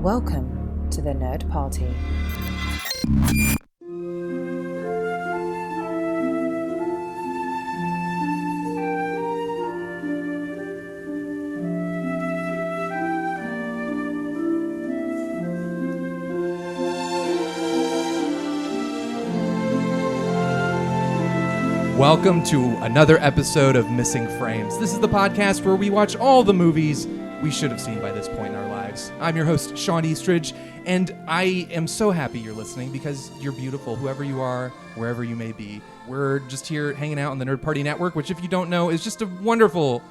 Welcome to the Nerd Party. Welcome to another episode of Missing Frames. This is the podcast where we watch all the movies we should have seen by this point in our lives. I'm your host, Shawn Eastridge, and I am so happy you're listening because you're beautiful, whoever you are, wherever you may be. We're just here hanging out on the Nerd Party Network, which, if you don't know, is just a wonderful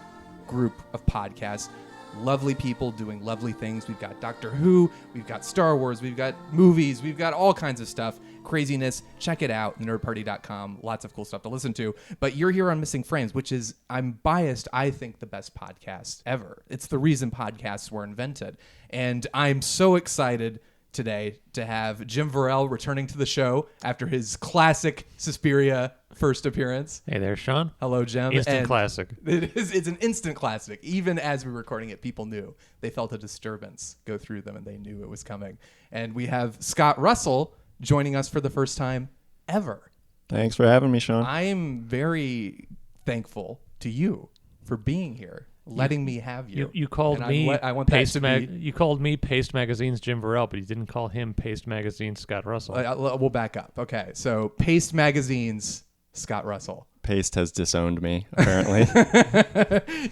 group of podcasts. Lovely people doing lovely things. We've got Doctor Who, we've got Star Wars, we've got movies, we've got all kinds of stuff. Craziness. Check it out, nerdparty.com. Lots of cool stuff to listen to. But you're here on Missing Frames, which is, I'm biased, I think the best podcast ever. It's the reason podcasts were invented. And I'm so excited today to have Jim Vorel returning to the show after his classic Suspiria first appearance. Hey there, Shawn. Hello, Jim. Instant classic. It's an instant classic. Even as we were recording it, people knew. They felt a disturbance go through them, and they knew it was coming. And we have Scott Russell joining us for the first time ever. Thanks for having me, Shawn. I am very thankful to you for being here, letting me have you. You called and me I want Paste that to be. You called me Paste Magazine's Jim Vorel, but you didn't call him Paste Magazine's Scott Russell. We'll back up. Okay, so Paste Magazine's Scott Russell. Paste has disowned me, apparently.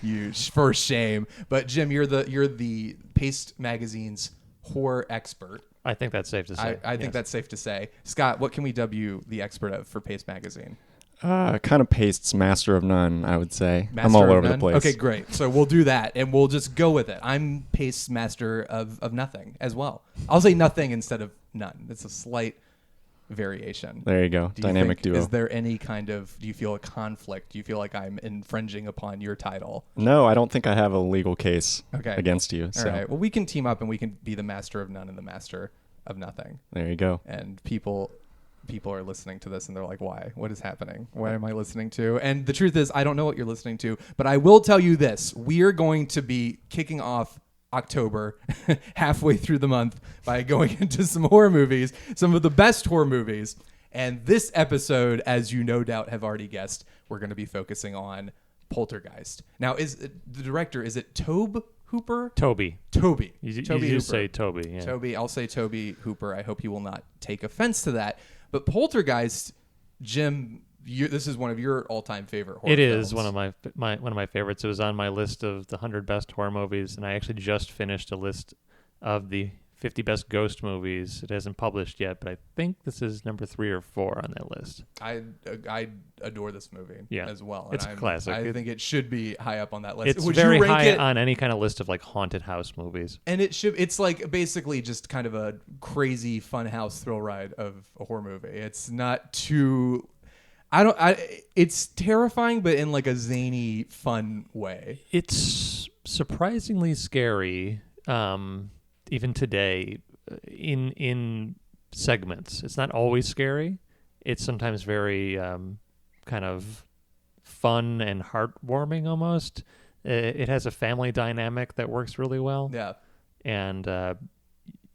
You for shame. But Jim, you're the Paste Magazine's horror expert. I think that's safe to say. I think that's safe to say. Scott, what can we dub you the expert of for Paste Magazine? Kind of Paste's master of none, I would say. Master I'm all of over none? the place. Okay, great. So we'll do that, and we'll just go with it. I'm Paste's master of nothing as well. I'll say nothing instead of none. It's a slight variation. There you go. Dynamic duo. Is there any kind of, do you feel a conflict? Do you feel like I'm infringing upon your title? No, I don't think I have a legal case Okay. against you. So. All right. Well, we can team up and we can be the master of none and the master of nothing. There you go. And people are listening to this and they're like, why? What is happening? What am I listening to? And the truth is, I don't know what you're listening to, but I will tell you this. We are going to be kicking off October halfway through the month by going into some horror movies, some of the best horror movies. And this episode, as you no doubt have already guessed, we're going to be focusing on Poltergeist. Now, is the director, is it Tobe Hooper? Toby. Tobe You Hooper. just say Toby. Yeah. Toby, I'll say Tobe Hooper. I hope he will not take offense to that. But Poltergeist, Jim, this is one of your all-time favorite horror films. It is one of my favorites. It was on my list of the 100 best horror movies, and I actually just finished a list of the 50 best ghost movies. It hasn't published yet, but I think this is number 3 or 4 on that list. I adore this movie as well. It's a classic. I think it should be high up on that list. It's Would very you rank high it on any kind of list of like haunted house movies. And it's like basically just kind of a crazy funhouse thrill ride of a horror movie. It's not too... it's terrifying, but in like a zany, fun way. It's surprisingly scary, even today, in segments. It's not always scary. It's sometimes very kind of fun and heartwarming almost. It has a family dynamic that works really well. Yeah. And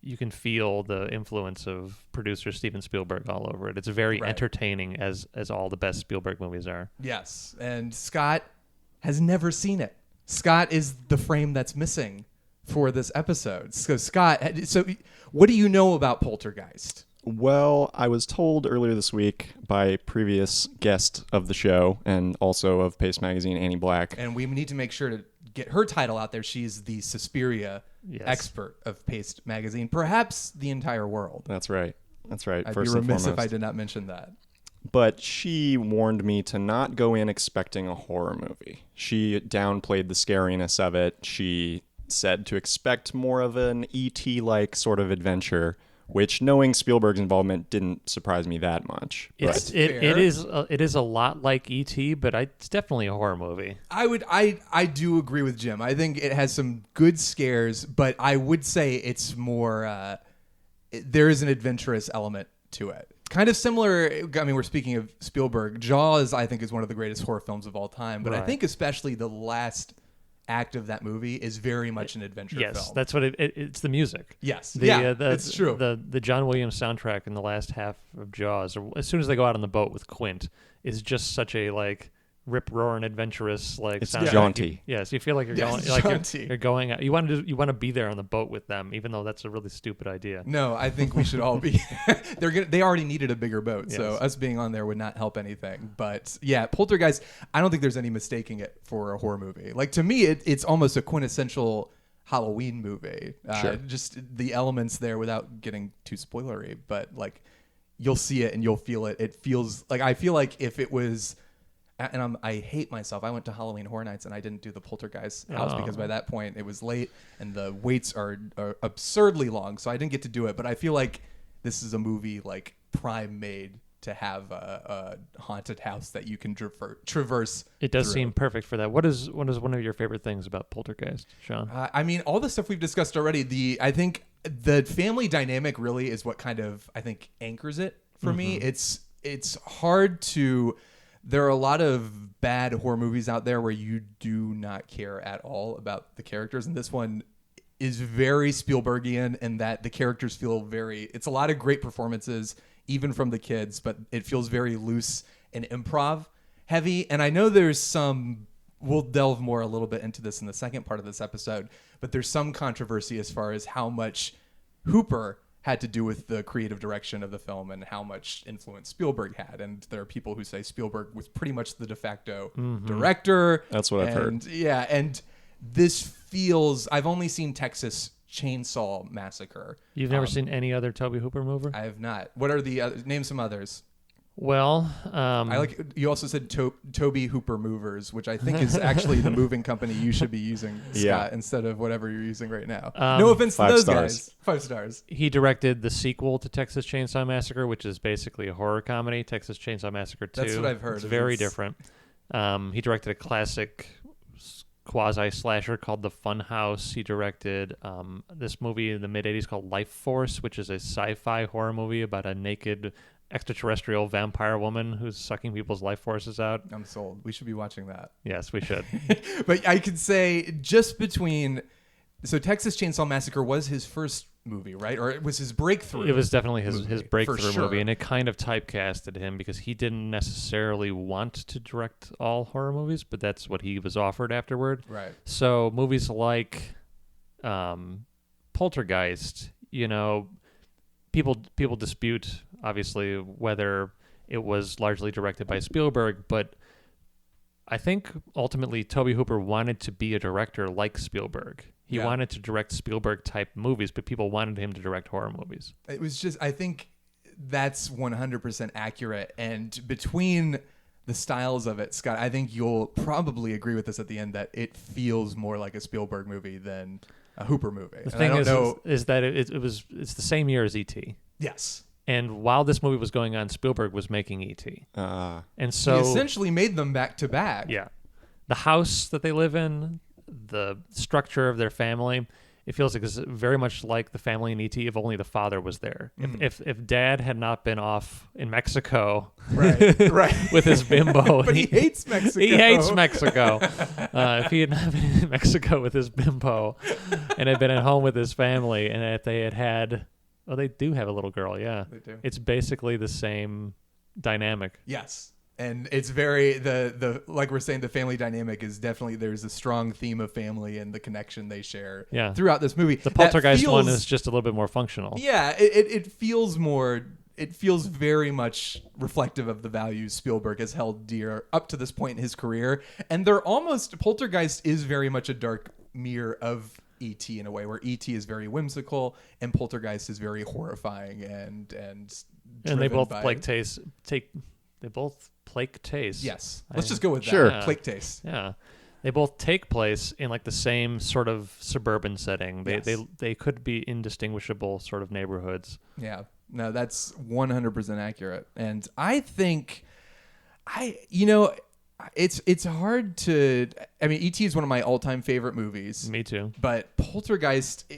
you can feel the influence of producer Steven Spielberg all over it. It's very entertaining, as all the best Spielberg movies are. Yes, and Scott has never seen it. Scott is the frame that's missing for this episode. So Scott, what do you know about Poltergeist? Well, I was told earlier this week by a previous guest of the show and also of Paste Magazine, Annie Black. And we need to make sure to get her title out there. She's the Suspiria expert of Paste Magazine, perhaps the entire world. That's right. I'd First be and remiss if foremost. I did not mention that. But she warned me to not go in expecting a horror movie. She downplayed the scariness of it. She said to expect more of an E.T.-like sort of adventure, which, knowing Spielberg's involvement, didn't surprise me that much. It is a lot like E.T., but it's definitely a horror movie. I do agree with Jim. I think it has some good scares, but I would say it's more there is an adventurous element to it. Kind of similar, I mean, we're speaking of Spielberg. Jaws, I think, is one of the greatest horror films of all time, but I think especially the last act of that movie is very much an adventure film. Yes, that's what it's the music. Yes, It's true. The John Williams soundtrack in the last half of Jaws, or as soon as they go out on the boat with Quint, is just such a like rip-roaring, adventurous like It's soundtrack. jaunty. Yes, you feel like you're going Yes, like jaunty. you're going out. You want to be there on the boat with them, even though that's a really stupid idea. No, I think we should all be. They already needed a bigger boat, so Yes. us being on there would not help anything. But yeah, Poltergeist. I don't think there's any mistaking it for a horror movie. Like to me, it's almost a quintessential Halloween movie. Sure. Just the elements there, without getting too spoilery, but like you'll see it and you'll feel it. It feels like I feel like if it was. And I hate myself. I went to Halloween Horror Nights and I didn't do the Poltergeist house because by that point it was late and the waits are absurdly long. So I didn't get to do it. But I feel like this is a movie like prime made to have a haunted house that you can traverse. It does through. seem perfect for that. What is one of your favorite things about Poltergeist, Sean? I mean, all the stuff we've discussed already. I think the family dynamic really is what kind of I think anchors it for me. It's hard to. There are a lot of bad horror movies out there where you do not care at all about the characters, and this one is very Spielbergian in that the characters feel it's a lot of great performances, even from the kids, but it feels very loose and improv heavy. And I know we'll delve more a little bit into this in the second part of this episode, but there's some controversy as far as how much Hooper had to do with the creative direction of the film and how much influence Spielberg had. And there are people who say Spielberg was pretty much the de facto director. That's what I've heard. Yeah, and this feels... I've only seen Texas Chainsaw Massacre. You've never seen any other Tobe Hooper movie? I have not. What are the other... Name some others. Well, I like. You also said Tobe Hooper Movers, which I think is actually the moving company you should be using, Scott, instead of whatever you're using right now. No offense to those guys. 5 stars. He directed the sequel to Texas Chainsaw Massacre, which is basically a horror comedy, Texas Chainsaw Massacre 2. That's what I've heard. It's very different. He directed a classic quasi-slasher called The Fun House. He directed this movie in the mid-'80s called Life Force, which is a sci-fi horror movie about a naked extraterrestrial vampire woman who's sucking people's life forces out. I'm sold. We should be watching that. Yes, we should. But I could say just between... So Texas Chainsaw Massacre was his first movie, right? Or it was his breakthrough. It was definitely his breakthrough sure. movie, and it kind of typecasted him because he didn't necessarily want to direct all horror movies, but that's what he was offered afterward. Right. So movies like Poltergeist, people dispute, obviously, whether it was largely directed by Spielberg, but I think ultimately Tobe Hooper wanted to be a director like Spielberg. He wanted to direct Spielberg-type movies, but people wanted him to direct horror movies. It was just, I think that's 100% accurate. And between the styles of it, Scott, I think you'll probably agree with this at the end that it feels more like a Spielberg movie than a Hooper movie. The thing is that it's the same year as E.T. Yes. And while this movie was going on, Spielberg was making E.T. And so he essentially made them back to back. Yeah. The house that they live in, the structure of their family, it feels like it's very much like the family in E.T. if only the father was there. If Dad had not been off in Mexico right. with his bimbo. But he hates Mexico. He hates Mexico. If he had not been in Mexico with his bimbo and had been at home with his family, and if they had... Oh, they do have a little girl, yeah. They do. It's basically the same dynamic. Yes. And it's very the like we're saying, the family dynamic is definitely, there's a strong theme of family and the connection they share throughout this movie. The Poltergeist one is just a little bit more functional. Yeah, it feels very much reflective of the values Spielberg has held dear up to this point in his career. And Poltergeist is very much a dark mirror of E.T. in a way, where E.T. is very whimsical and Poltergeist is very horrifying and they both plague taste. Yes. Let's just go with that. Sure. Yeah. Plague taste. Yeah. They both take place in like the same sort of suburban setting. They could be indistinguishable sort of neighborhoods. Yeah. No, that's 100% accurate. And I think it's hard to... I mean, E.T. is one of my all-time favorite movies. Me too. But Poltergeist,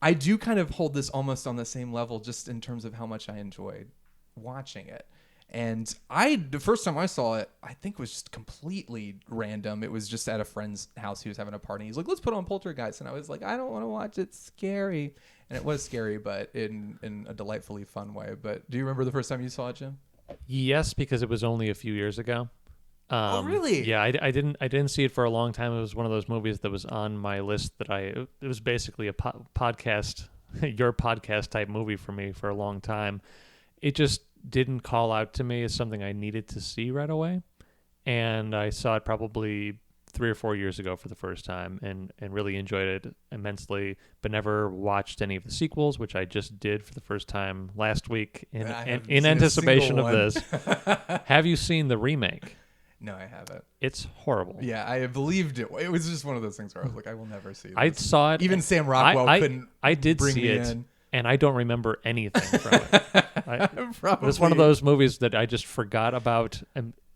I do kind of hold this almost on the same level just in terms of how much I enjoyed watching it. And the first time I saw it, I think was just completely random. It was just at a friend's house. He was having a party. He's like, let's put on Poltergeist. And I was like, I don't want to watch it. It's scary. And it was scary, but in a delightfully fun way. But do you remember the first time you saw it, Jim? Yes, because it was only a few years ago. Oh, really? Yeah, I didn't see it for a long time. It was one of those movies that was on my list that it was basically a podcast, your podcast type movie for me for a long time. It just didn't call out to me as something I needed to see right away. And I saw it probably 3 or 4 years ago for the first time and really enjoyed it immensely, but never watched any of the sequels, which I just did for the first time last week in anticipation of this. Have you seen the remake? No, I haven't. It's horrible. Yeah, I believed it. It was just one of those things where I was like, I will never see this. I saw it. Even Sam Rockwell couldn't I did bring see me it, in. and I don't remember anything from it. It was one of those movies that I just forgot about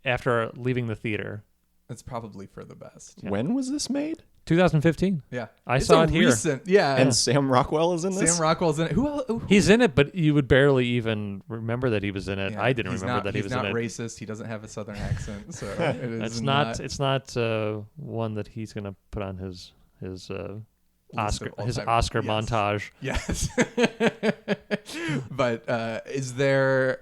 after leaving the theater. It's probably for the best. Yeah. When was this made? 2015. Yeah. I saw it here. Recent, yeah. And Sam Rockwell is in this? Sam Rockwell's in it. Who else? He's in it, but you would barely even remember that he was in it. Yeah, I didn't remember that he was in it. He's not racist. He doesn't have a southern accent, so it is It's not one that he's going to put on his Oscar montage. Yes. But is there...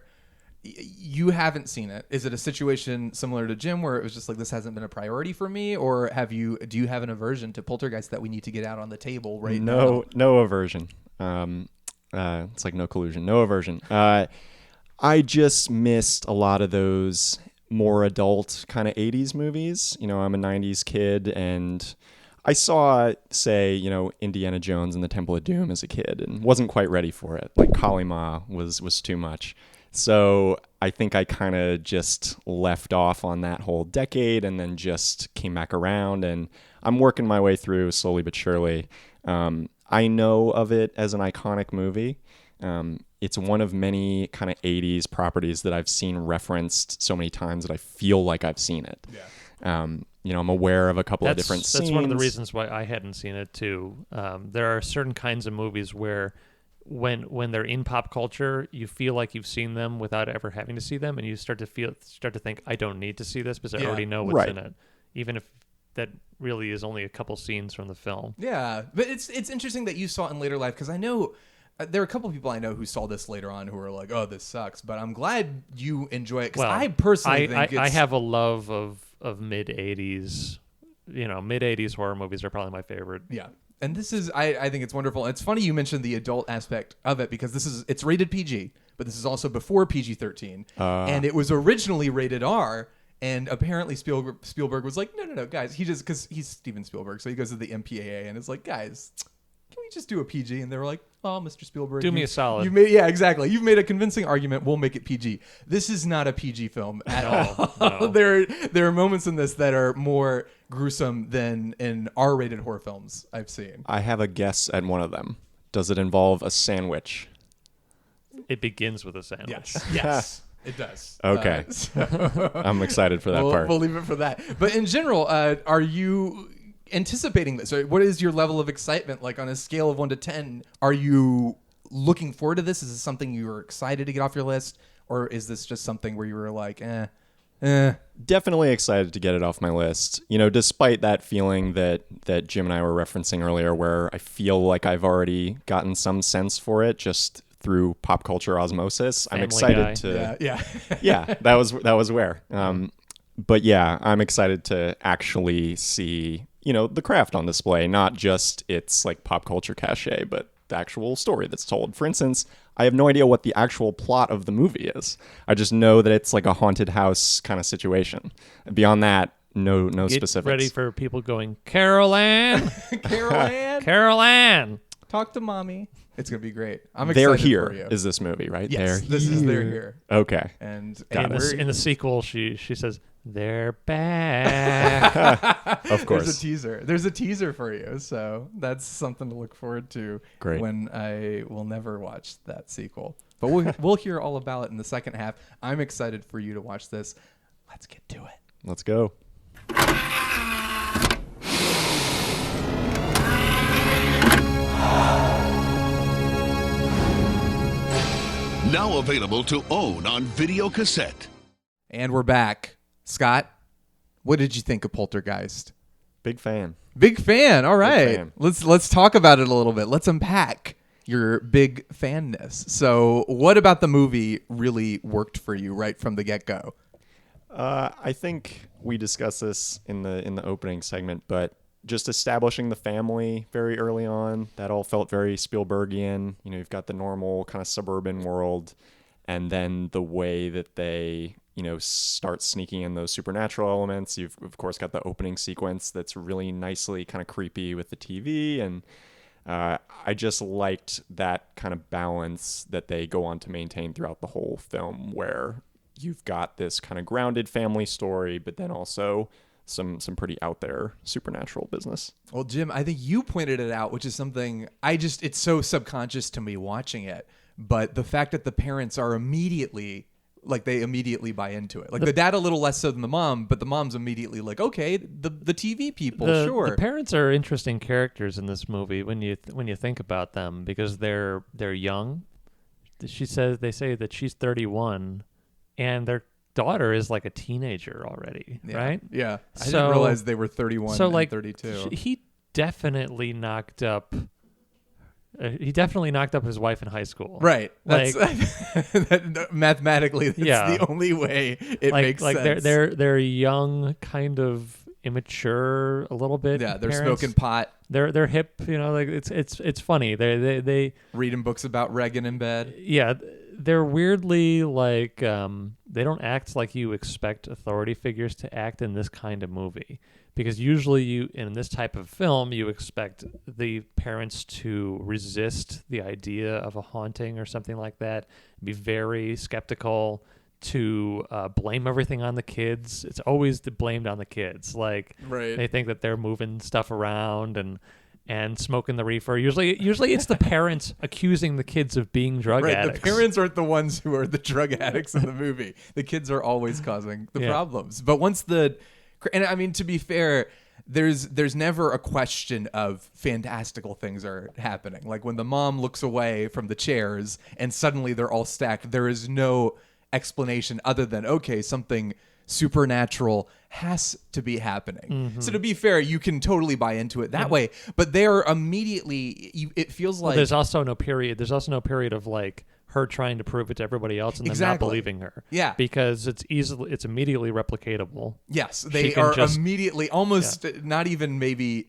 You haven't seen it. Is it a situation similar to Jim where it was just like, this hasn't been a priority for me? Or do you have an aversion to Poltergeist that we need to get out on the table right now? No aversion. It's like no collusion. No aversion. I just missed a lot of those more adult kind of 80s movies. You know, I'm a 90s kid, and I saw, say, Indiana Jones and the Temple of Doom as a kid and wasn't quite ready for it. Like Kali Ma was too much. So I think I kind of just left off on that whole decade and then just came back around, and I'm working my way through slowly but surely. I know of it as an iconic movie. It's one of many kind of 80s properties that I've seen referenced so many times that I feel like I've seen it. Yeah. I'm aware of a couple of different scenes. That's one of the reasons why I hadn't seen it too. There are certain kinds of movies where when they're in pop culture, you feel like you've seen them without ever having to see them, and you start to think, I don't need to see this because I already know what's in it, even if that really is only a couple scenes from the film. Yeah, but it's interesting that you saw it in later life, because I know there are a couple of people I know who saw this later on who are like, oh, this sucks, but I'm glad you enjoy it, because I personally think I have a love of mid-'80s, mid-'80s horror movies are probably my favorite. Yeah. And this is, I think it's wonderful. It's funny you mentioned the adult aspect of it, because it's rated PG, but this is also before PG-13. And it was originally rated R, and apparently Spielberg was like, no, guys. Because he's Steven Spielberg, so he goes to the MPAA and is like, guys, can we just do a PG? And they were like, oh, Mr. Spielberg. Do me a solid. Yeah, exactly. You've made a convincing argument. We'll make it PG. This is not a PG film at all. No. There are moments in this that are more gruesome than in R-rated horror films I've seen. I have a guess at one of them. Does it involve a sandwich? It begins with a sandwich. Yes. It does. Okay. I'm excited for that part. We'll leave it for that. But in general, are you anticipating this? Or what is your level of excitement? Like on a scale of 1 to 10, are you looking forward to this? Is this something you're excited to get off your list? Or is this just something where you were like, Definitely excited to get it off my list. Despite that feeling that Jim and I were referencing earlier, where I feel like I've already gotten some sense for it just through pop culture osmosis. I'm excited to yeah, that was where. But yeah, I'm excited to actually see, the craft on display, not just its like pop culture cachet, but the actual story that's told. For instance, I have no idea what the actual plot of the movie is. I just know that it's like a haunted house kind of situation. Beyond that, no specifics. Get ready for people going, Carol Ann! Carol Ann! Talk to mommy. It's going to be great. I'm excited for you. They're Here is this movie, right? Yes, They're Here. Okay. And in the sequel, she says, they're back. Of course. There's a teaser for you, so that's something to look forward to. Great. When I will never watch that sequel. But we'll hear all about it in the second half. I'm excited for you to watch this. Let's get to it. Let's go. Now available to own on video cassette. And we're back. Scott, what did you think of Poltergeist? Big fan. Big fan. All right. fan. Let's talk about it a little bit. Let's unpack your big fanness. So, what about the movie really worked for you right from the get-go? I think we discussed this in the opening segment, but just establishing the family very early on, that all felt very Spielbergian. You know, you've got the normal kind of suburban world, and then the way that they, you know, start sneaking in those supernatural elements. You've, of course, got the opening sequence that's really nicely kind of creepy with the TV, and I just liked that kind of balance that they go on to maintain throughout the whole film, where you've got this kind of grounded family story, but then also some pretty out there supernatural business. Well, Jim, I think you pointed it out, which is something it's so subconscious to me watching it. But the fact that the parents are immediately buy into it. Like the dad a little less so than the mom, but the mom's immediately like, okay, the TV people, sure. The parents are interesting characters in this movie when you think about them, because they're young. They say that she's 31, and their daughter is like a teenager already, right? Yeah. I didn't realize they were 31 and 32. He definitely knocked up his wife in high school. Right. Like, mathematically, that's the only way it makes sense. Like they're young, kind of immature a little bit. Yeah, they're parents. smoking pot. They're hip, you know, like it's funny. They reading books about Reagan in bed. Yeah, they're weirdly like they don't act like you expect authority figures to act in this kind of movie, because usually in this type of film you expect the parents to resist the idea of a haunting or something like that, be very skeptical, to blame everything on the kids. It's always blamed on the kids. Like, right. They think that they're moving stuff around and smoking the reefer. Usually it's the parents accusing the kids of being drug addicts. The parents aren't the ones who are the drug addicts in the movie. The kids are always causing the problems. But and I mean, to be fair, there's never a question of fantastical things are happening. Like when the mom looks away from the chairs and suddenly they're all stacked, there is no explanation other than, okay, something supernatural has to be happening. Mm-hmm. So to be fair, you can totally buy into it that way, but they're immediately, it feels like... There's also no period of like her trying to prove it to everybody else and then not believing her. Yeah. Because it's immediately replicatable. Yes, they are immediately, almost not even maybe...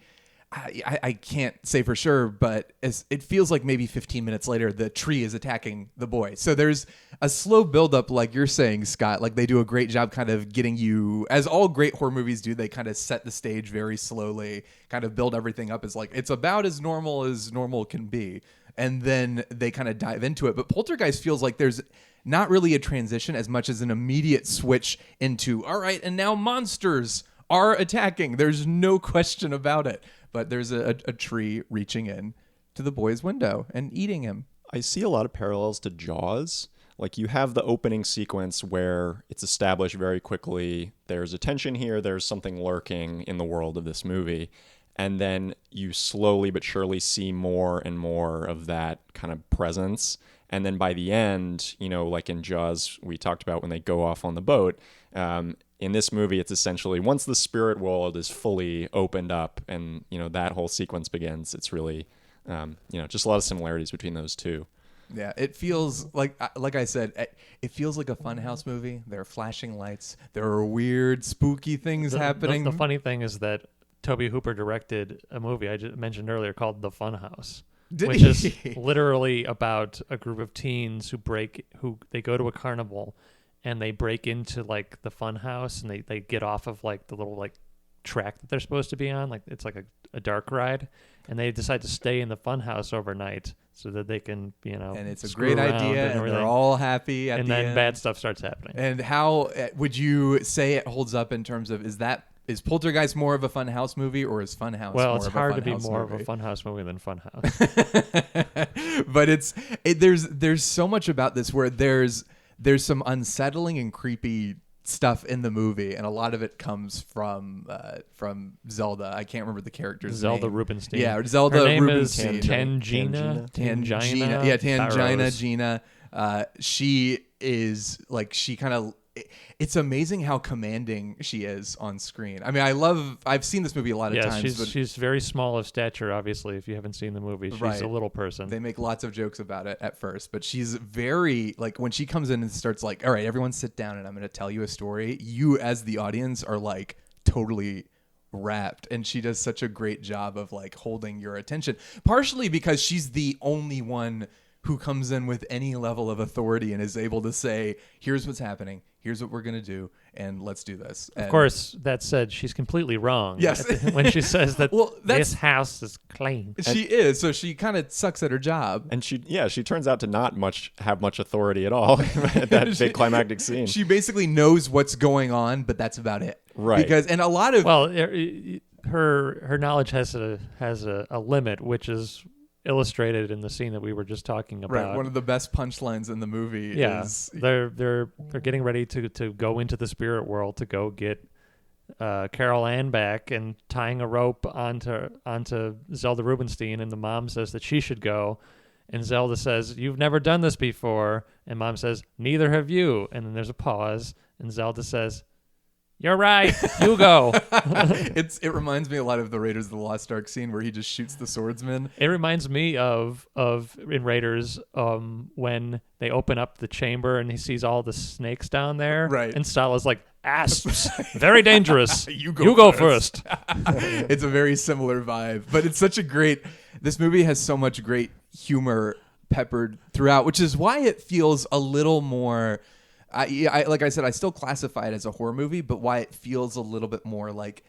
I can't say for sure, but it feels like maybe 15 minutes later, the tree is attacking the boy. So there's a slow buildup, like you're saying, Scott. Like they do a great job kind of getting you, as all great horror movies do, they kind of set the stage very slowly, kind of build everything up as like, it's about as normal can be. And then they kind of dive into it. But Poltergeist feels like there's not really a transition as much as an immediate switch into, all right, and now monsters are attacking. There's no question about it. But there's a tree reaching in to the boy's window and eating him. I see a lot of parallels to Jaws. Like you have the opening sequence where it's established very quickly there's a tension here, there's something lurking in the world of this movie. And then you slowly but surely see more and more of that kind of presence. And then by the end, you know, like in Jaws, we talked about when they go off on the boat, in this movie, it's essentially once the spirit world is fully opened up and, you know, that whole sequence begins, it's really, just a lot of similarities between those two. Yeah, it feels like I said, it feels like a Funhouse movie. There are flashing lights. There are weird, spooky things happening. The funny thing is that Tobe Hooper directed a movie I just mentioned earlier called The Funhouse, which is literally about a group of teens who they go to a carnival and they break into like the fun house and they get off of like the little like track that they're supposed to be on. Like it's like a dark ride, and they decide to stay in the fun house overnight so that they can, and it's a great idea and they're all happy at the end. And then bad stuff starts happening. And how would you say it holds up in terms of, is Poltergeist more of a Funhouse movie or is Funhouse more of a Funhouse movie? Well, it's hard to be more of a Funhouse movie than Funhouse. But there's so much about this where there's some unsettling and creepy stuff in the movie, and a lot of it comes from Zelda. I can't remember the character's name. Zelda Rubinstein. Yeah, Zelda Her name Rubinstein. is Tangina. Yeah, Tangina Burroughs. Gina. She is like, she kind of, it's amazing how commanding she is on screen. I mean, I've seen this movie a lot of times. She's very small of stature, obviously, if you haven't seen the movie. She's a little person. They make lots of jokes about it at first, but she's very, like, when she comes in and starts like, all right, everyone sit down and I'm going to tell you a story, you as the audience are like totally wrapped, and she does such a great job of like holding your attention, partially because she's the only one who comes in with any level of authority and is able to say, here's what's happening, here's what we're going to do, and let's do this. Of course, that said, she's completely wrong. Yes. When she says that this house is clean. She is, so she kind of sucks at her job. And she turns out to not have much authority at all at that big climactic scene. She basically knows what's going on, but that's about it. Right. And a lot of... Well, her knowledge has a limit, which is illustrated in the scene that we were just talking about. Right, one of the best punchlines in the movie is... They're getting ready to go into the spirit world to go get Carol Ann back, and tying a rope onto Zelda Rubinstein, and the mom says that she should go, and Zelda says, "You've never done this before," and mom says, "Neither have you," and then there's a pause, and Zelda says, "You're right, you go." It reminds me a lot of the Raiders of the Lost Ark scene where he just shoots the swordsman. It reminds me of in Raiders when they open up the chamber and he sees all the snakes down there. Right. And Sala's like, "Asps, very dangerous. You go go first." It's a very similar vibe, but it's such a great... This movie has so much great humor peppered throughout, which is why it feels a little more... I like I said, I still classify it as a horror movie, but why it feels a little bit more like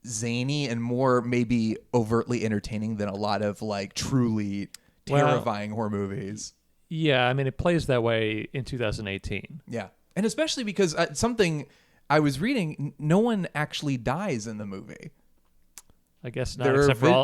zany and more maybe overtly entertaining than a lot of like truly terrifying horror movies. Yeah, I mean, it plays that way in 2018. Yeah. And especially because something I was reading, no one actually dies in the movie. I guess not,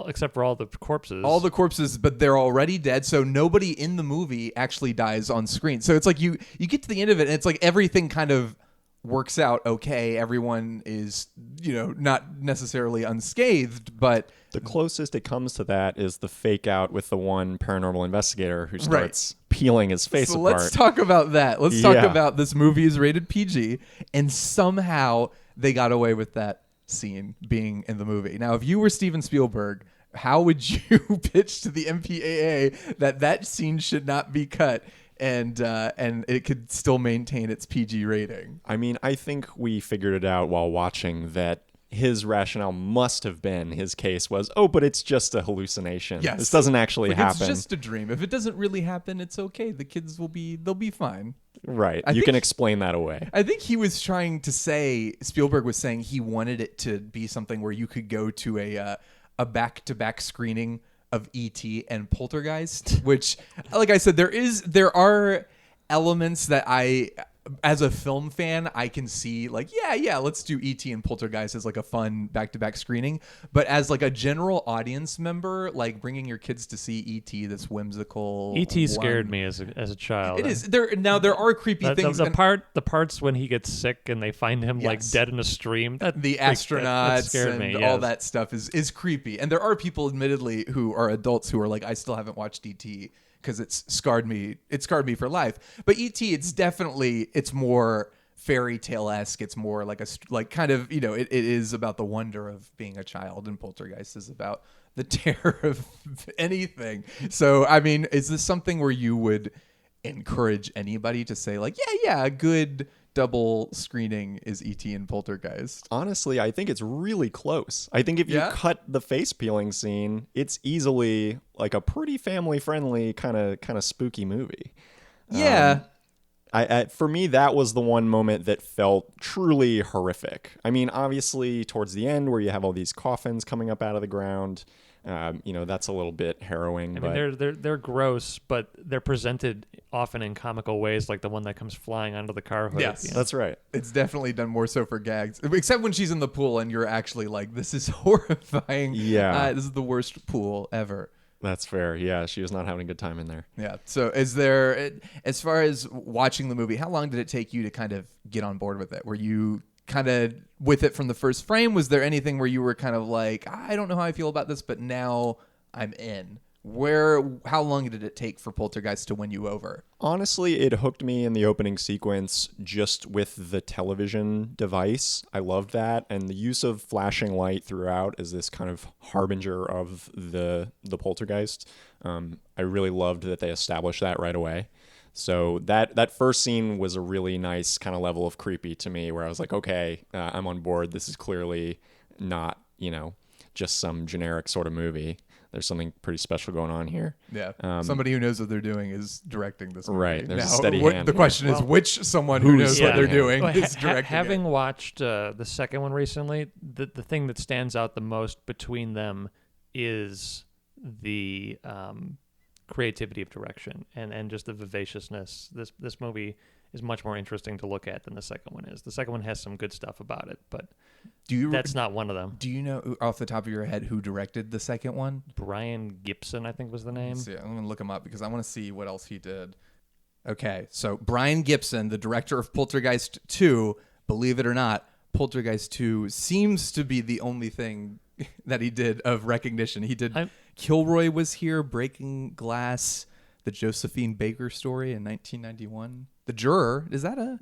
except for all the corpses. All the corpses, but they're already dead, so nobody in the movie actually dies on screen. So it's like you get to the end of it, and it's like everything kind of works out okay. Everyone is, not necessarily unscathed, but... The closest it comes to that is the fake out with the one paranormal investigator who starts peeling his face apart. Let's talk about that. Let's talk about this movie is rated PG, and somehow they got away with that scene being in the movie. Now, if you were Steven Spielberg, how would you pitch to the MPAA that scene should not be cut and it could still maintain its PG rating? I mean, I think we figured it out while watching that his rationale must have been, his case was, but it's just a hallucination. Yes. This doesn't actually happen. It's just a dream. If it doesn't really happen, it's okay. The kids they'll be fine. Right. You can explain that away. I think he was trying to say, Spielberg was saying he wanted it to be something where you could go to a back-to-back screening of E.T. and Poltergeist, which, like I said, there are elements that as a film fan, I can see like, let's do E.T. and Poltergeist as like a fun back-to-back screening. But as like a general audience member, like bringing your kids to see E.T., this whimsical... E.T. scared me as a child. It is. There are creepy things. The parts when he gets sick and they find him like dead in a stream. The astronauts scared and me, all that stuff is creepy. And there are people, admittedly, who are adults who are like, I still haven't watched E.T., because it's scarred me for life. But E.T., it's more fairy tale-esque. It's more like it is about the wonder of being a child, and Poltergeist is about the terror of anything. So, I mean, is this something where you would encourage anybody to say like, a good double screening is E.T. and Poltergeist? Honestly, I think it's really close. I think if you cut the face peeling scene, it's easily like a pretty family friendly kind of spooky movie. Yeah. For me, that was the one moment that felt truly horrific. I mean, obviously, towards the end where you have all these coffins coming up out of the ground, that's a little bit harrowing. I mean, they're gross, but they're presented often in comical ways, like the one that comes flying onto the car hood. Yes, that's right. It's definitely done more so for gags, except when she's in the pool and you're actually like, this is horrifying. Yeah. This is the worst pool ever. That's fair. Yeah, she was not having a good time in there. Yeah. So is there, as far as watching the movie, how long did it take you to kind of get on board with it? Were you kind of with it from the first frame? Was there anything where you were kind of like, I don't know how I feel about this, but now I'm in? How long did it take for Poltergeist to win you over? Honestly, it hooked me in the opening sequence just with the television device. I loved that, and the use of flashing light throughout as this kind of harbinger of the poltergeist. I really loved that they established that right away. So that first scene was a really nice kind of level of creepy to me, where I was like, okay, I'm on board. This is clearly not, just some generic sort of movie. There's something pretty special going on here. Yeah. Somebody who knows what they're doing is directing this movie. Right. There's now, a steady hand. The question is, which someone who knows what they're doing is directing Having it. watched the second one recently, the thing that stands out the most between them is the creativity of direction and just the vivaciousness. This movie is much more interesting to look at than the second one is. The second one has some good stuff about it, but that's not one of them. Do you know off the top of your head who directed the second one? Brian Gibson, I think was the name. I'm going to look him up because I want to see what else he did. Okay, so Brian Gibson, the director of Poltergeist 2, believe it or not, Poltergeist 2 seems to be the only thing that he did of recognition. He did Kilroy was here, Breaking Glass, the Josephine Baker story in 1991. The Juror, is that a...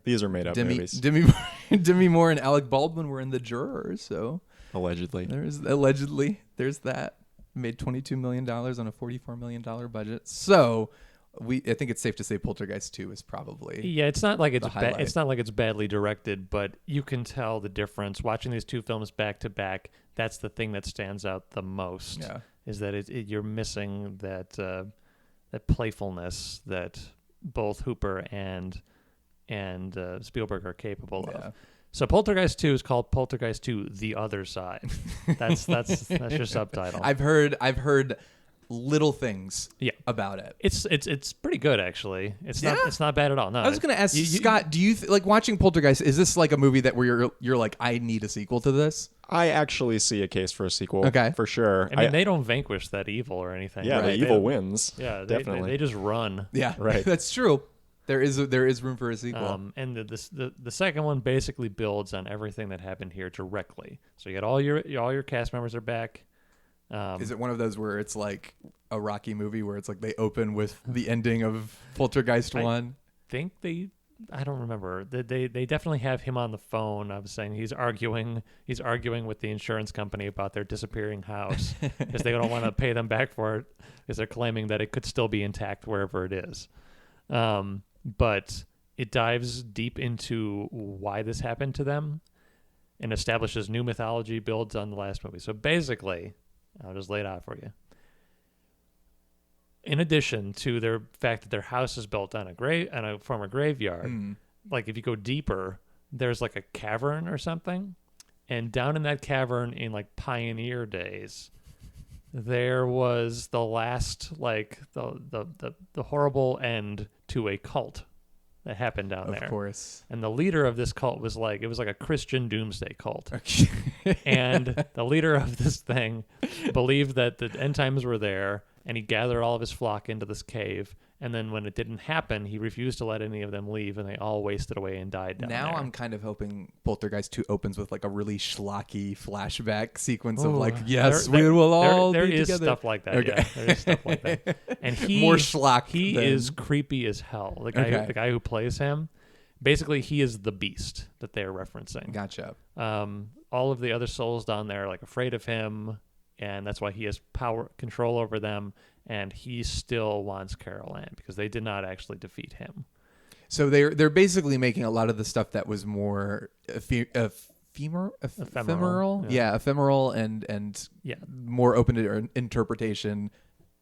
These are made up movies. Demi Moore and Alec Baldwin were in The Juror, so... Allegedly. There's that. Made $22 million on a $44 million budget. So... I think it's safe to say Poltergeist 2 is probably it's not like it's not like it's badly directed, but you can tell the difference watching these two films back to back. That's the thing that stands out the most. Yeah. Is that you're missing that playfulness that both Hooper and Spielberg are capable of. So Poltergeist 2 is called Poltergeist 2: The Other Side. That's your subtitle. I've heard little things about it. It's pretty good, actually. It's not bad at all. No, I was going to ask Scott, do you like watching Poltergeist? Is this like a movie that where you're like, I need a sequel to this? I actually see a case for a sequel. Okay, for sure. I mean, they don't vanquish that evil or anything. Yeah, the evil wins. Yeah, definitely. They just run. Yeah, right. That's true. There is room for a sequel. And the second one basically builds on everything that happened here directly. So you got all your cast members are back. Is it one of those where it's like a Rocky movie where it's like they open with the ending of Poltergeist 1? I don't remember. They definitely have him on the phone. I was saying he's arguing with the insurance company about their disappearing house because they don't want to pay them back for it because they're claiming that it could still be intact wherever it is. But it dives deep into why this happened to them and establishes new mythology, builds on the last movie. So basically, I'll just lay it out for you. In addition to their fact that their house is built on a former graveyard, like if you go deeper, there's like a cavern or something, and down in that cavern in like pioneer days, there was the last like the horrible end to a cult that happened down there. Of course. And the leader of this cult was like a Christian doomsday cult. Okay. And the leader of this thing believed that the end times were there, and he gathered all of his flock into this cave. And then when it didn't happen, he refused to let any of them leave, and they all wasted away and died down there. Now I'm kind of hoping Poltergeist 2 opens with like a really schlocky flashback sequence of like, yes, we will all be together. There is stuff like that. Okay. Yeah, there is stuff like that. And more schlock. He is creepy as hell. The guy who plays him, basically, he is the beast that they're referencing. Gotcha. All of the other souls down there are like afraid of him, and that's why he has control over them. And he still wants Carol Ann because they did not actually defeat him. So they're basically making a lot of the stuff that was more ephemeral. Yeah, ephemeral and more open to interpretation,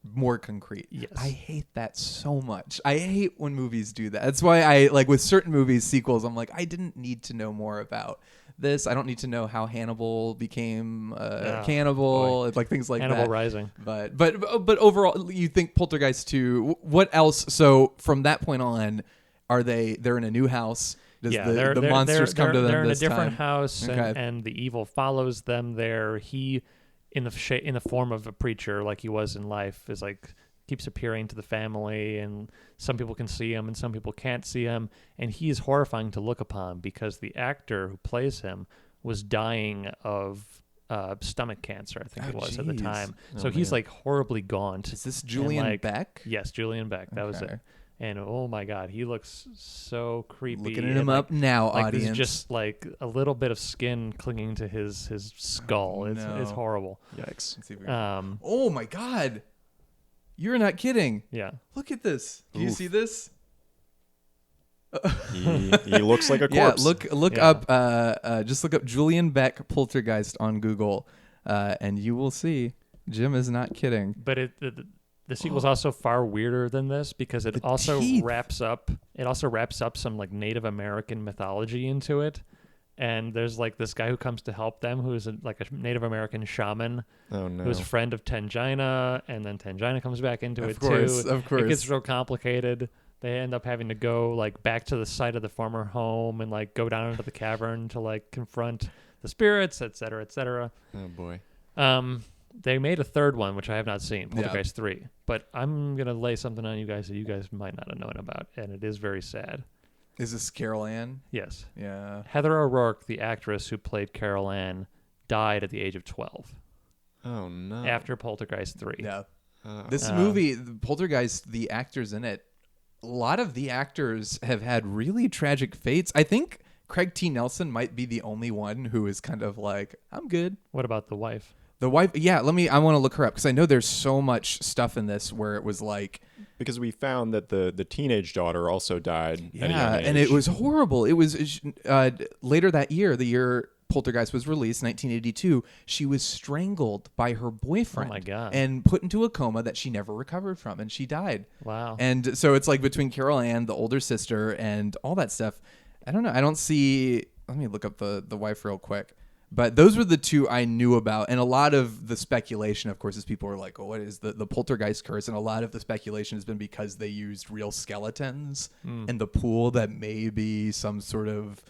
more concrete. Yes. I hate that so much. I hate when movies do that. That's why I like with certain movies, sequels, I'm like, I didn't need to know more about this. I don't need to know how Hannibal became cannibal, like things like Hannibal that. Rising. But overall, you think Poltergeist 2, what else? So from that point on, they're in a new house? Does the monsters come to them they're in a this different time? house, Okay. and the evil follows them there. He, in the form of a preacher, like he was in life, is like keeps appearing to the family, and some people can see him and some people can't see him, and he is horrifying to look upon because the actor who plays him was dying of stomach cancer, I think Oh, it was at the geez. time. Oh, So he's man. like horribly gaunt. Is this And, Julian like, Beck? Yes, Julian Beck. That was Okay. it. And oh my God, he looks so creepy. Looking and, him like, up now, like audience. there's just like a little bit of skin clinging to his skull. It's no. horrible. Yikes. Let's see if we- Um, oh my God. You're not kidding. yeah. Look at this. Do you Oof. see this? He looks like a Yeah, corpse. look Yeah. up just look up Julian Beck Poltergeist on Google, and you will see Jim is not kidding. But the sequel's also far weirder than this because it The also teeth. wraps up some like Native American mythology into it. And there's like this guy who comes to help them who is like a Native American shaman Oh no. who's a friend of Tangina, and then Tangina comes back into Of it course, too. of course. It gets real complicated. They end up having to go like back to the site of the former home and like go down into the cavern to like confront the spirits, et cetera, et cetera. Oh boy. They made a third one, which I have not seen, Yeah. Poltergeist 3. But I'm going to lay something on you guys that you guys might not have known about, and it is very sad. Is this Carol Ann? Yes. Yeah. Heather O'Rourke, the actress who played Carol Ann, died at the age of 12 Oh no. after Poltergeist 3. Yeah. Oh. This movie, the Poltergeist, the actors in it, a lot of the actors have had really tragic fates. I think Craig T. Nelson might be the only one who is kind of like, I'm good. What about the wife? The wife, yeah, I want to look her up because I know there's so much stuff in this where it was like, Because we found that the teenage daughter also died at a young yeah, age. and it was horrible. It was later that year, the year Poltergeist was released, 1982, she was strangled by her boyfriend. Oh my God. And put into a coma that she never recovered from, and she died. Wow. And so it's like between Carol Ann, the older sister, and all that stuff. I don't know. I don't see. Let me look up the wife real quick. But those were the two I knew about. And a lot of the speculation, of course, is people are like, oh, what is the Poltergeist curse? And a lot of the speculation has been because they used real skeletons in the pool, that maybe some sort of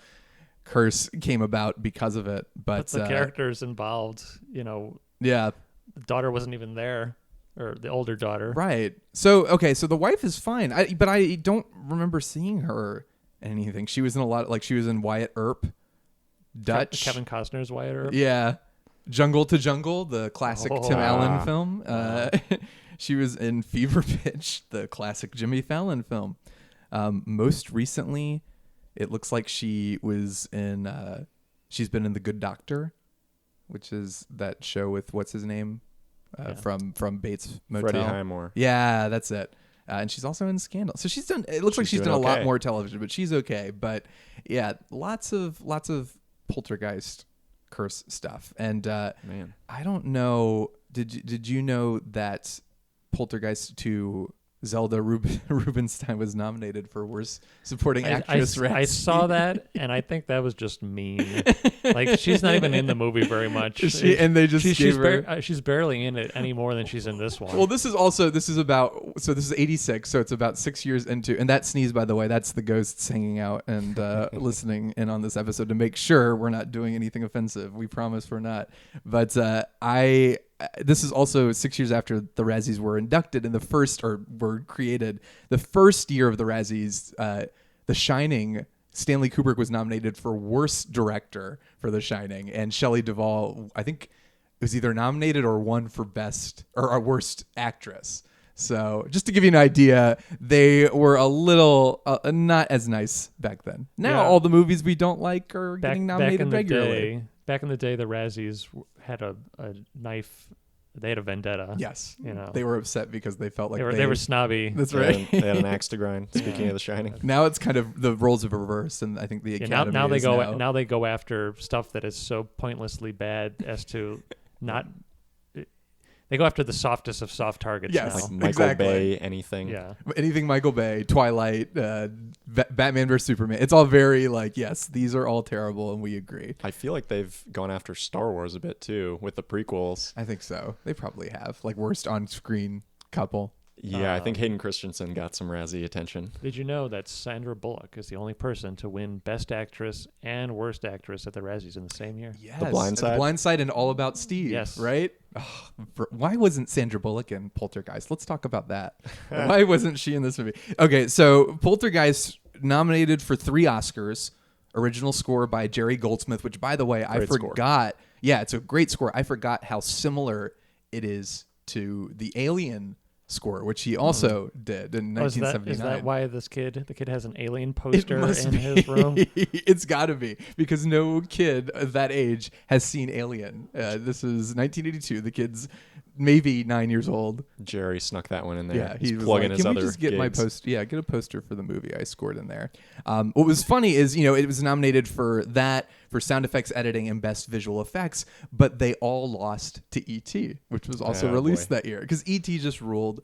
curse came about because of it. But the characters involved, yeah. the daughter wasn't even there, or the older daughter. Right. So, okay, so the wife is fine. But I don't remember seeing her in anything. She was in a lot, like she was in Wyatt Earp, Dutch. Kevin Costner's Wyatt Earp. Yeah. Jungle to Jungle, the classic Oh. Tim Allen film. She was in Fever Pitch, the classic Jimmy Fallon film. Most recently, it looks like she was in, she's been in The Good Doctor, which is that show with, what's his name? From Bates Motel. Freddie Highmore. Yeah, that's it. And she's also in Scandal. So she's done, it looks like she's She's done a doing lot okay. more television, but she's okay. But yeah, lots of Poltergeist curse stuff. And Man. I don't know, did you know that Poltergeist 2, Zelda Rubinstein was nominated for Worst Supporting Actress? I saw that, and I think that was just mean. Like, she's not even in the movie very much. And they just gave her... She's barely in it any more than she's in this one. Well, this is 86, so it's about 6 years into, and that sneeze, by the way, that's the ghosts hanging out and listening in on this episode to make sure we're not doing anything offensive. We promise we're not. But this is also 6 years after the Razzies were inducted in were created. The first year of the Razzies, The Shining, Stanley Kubrick was nominated for Worst Director for The Shining, and Shelley Duvall, I think, was either nominated or won for Best or Worst Actress. So just to give you an idea, they were a little not as nice back then. Now all the movies we don't like are getting nominated regularly. Back in the day, the Razzies had a knife. They had a vendetta. Yes, You know. they were upset because they felt like They were snobby. That's They right. had an axe to grind. Speaking of The Shining. Now it's kind of the roles have reversed, and I think the Academy now they is go now they go after stuff that is so pointlessly bad as to not. They go after the softest of soft targets. Yes. now. Like Michael Exactly. Bay, anything. Yeah. anything Michael Bay, Twilight, Batman vs Superman. It's all very like, yes, these are all terrible, and we agree. I feel like they've gone after Star Wars a bit too with the prequels. I think so. They probably have like worst on-screen couple. Yeah, I think Hayden Christensen got some Razzie attention. Did you know that Sandra Bullock is the only person to win Best Actress and Worst Actress at the Razzies in the same year? Yes, Blind Side? The Blind Side and All About Steve. Yes. Right? Why wasn't Sandra Bullock in Poltergeist? Let's talk about that. Why wasn't she in this movie? Okay, so Poltergeist nominated for 3 Oscars. Original score by Jerry Goldsmith, which, by the way, I Great score. forgot Yeah, it's a great score. I forgot how similar it is to the Alien score, which he also did in 1979. Is that why the kid has an Alien poster in his room? It's got to be, because no kid of that age has seen Alien. This is 1982. The kid's maybe 9 years old. Jerry snuck that one in there. Yeah, he's was plugging like, his can other we just get gigs. my poster? Yeah, get a poster for the movie I scored in there. What was funny is, it was nominated for that, for sound effects editing and best visual effects, but they all lost to E.T., which was also released that year, because E.T. just ruled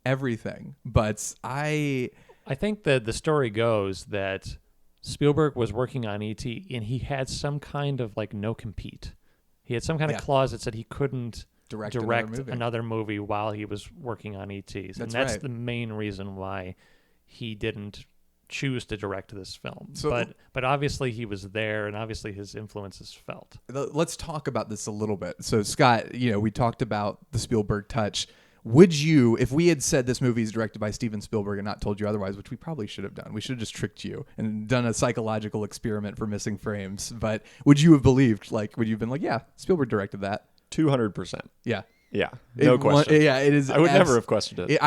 everything. But I think that the story goes that Spielberg was working on E.T. and he had some kind of like no compete. He had some kind of clause that said he couldn't direct another movie while he was working on E.T. And that's right. the main reason why he didn't choose to direct this film. So, but obviously he was there, and obviously his influence is felt. Let's talk about this a little bit. So Scott, we talked about the Spielberg touch. Would you, if we had said this movie is directed by Steven Spielberg and not told you otherwise, which we probably should have done, we should have just tricked you and done a psychological experiment for Missing Frames, but would you have believed, would you have been like, yeah, Spielberg directed that? 200%. Yeah. Yeah, no question. It is. I would never have questioned it.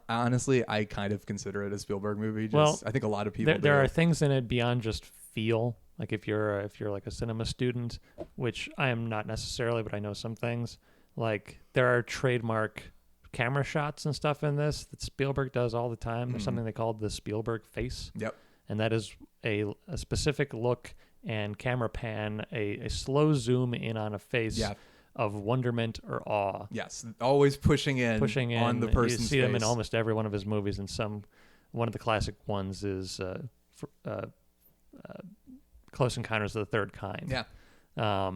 Honestly, I kind of consider it a Spielberg movie. I think a lot of people. There are things in it beyond just feel. Like if you're like a cinema student, which I am not necessarily, but I know some things. Like there are trademark camera shots and stuff in this that Spielberg does all the time. There's something they call the Spielberg face. Yep. And that is a specific look and camera pan, a slow zoom in on a face. Yeah. Of wonderment or awe. Yes, always pushing in on the person's face. You see them in almost every one of his movies, and one of the classic ones is Close Encounters of the Third Kind. Yeah.